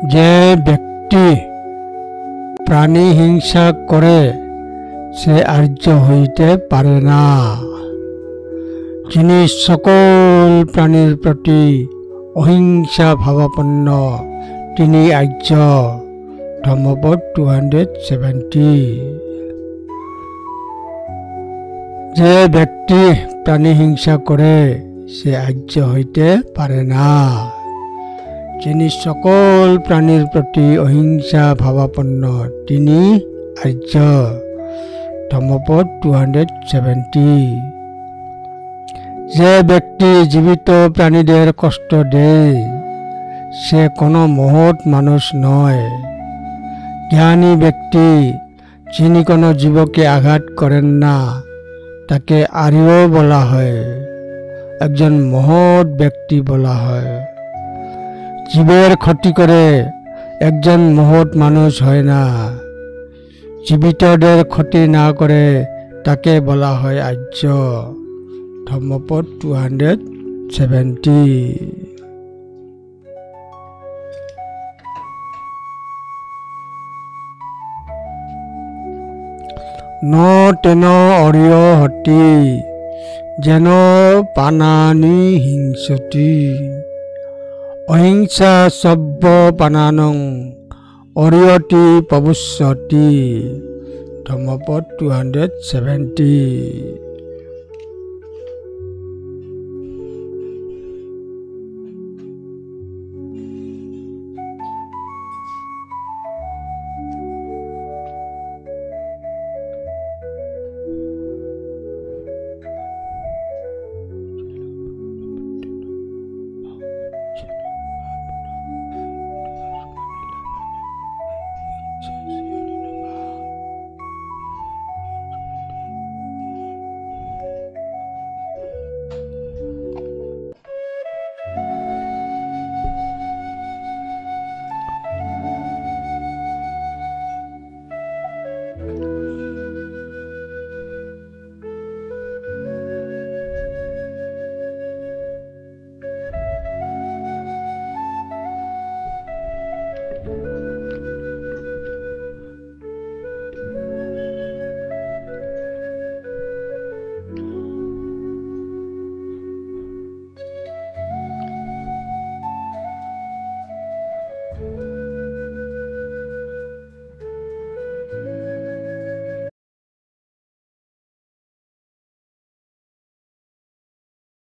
যে ব্যক্তি প্রাণী হিংসা করে সে আর্য হইতে পারে না। যিনি সকল প্রাণীর প্রতি অহিংসা ভাবাপন্ন তিনি আর্য। ধম্মপদ 270। যে ব্যক্তি প্রাণী হিংসা করে সে আর্য হইতে পারে না। যিনি সকল প্রাণীর প্রতি অহিংসা ভাবাপন্ন তিনি আর্য। ধম্মপদ 270। যে ব্যক্তি জীবিত প্রাণীদের কষ্ট দেয় সে কোনো মহৎ মানুষ নয়। জ্ঞানী ব্যক্তি যিনি কোনো জীবকে আঘাত করেন না তাকে আর্য বলা হয়, একজন মহৎ ব্যক্তি বলা হয়। জীবের ক্ষতি করে একজন মহৎ মানুষ হয় না। জীবিতদের ক্ষতি না করে তাকে বলা হয় আর্য। ধম্মপদ 270। ন তেন অর্য হতি যেন পানানি হিংসতি। অহিংসা সব্য পানানং অর্যতি প্রবুষ্যতি। ধম্মপদ 270।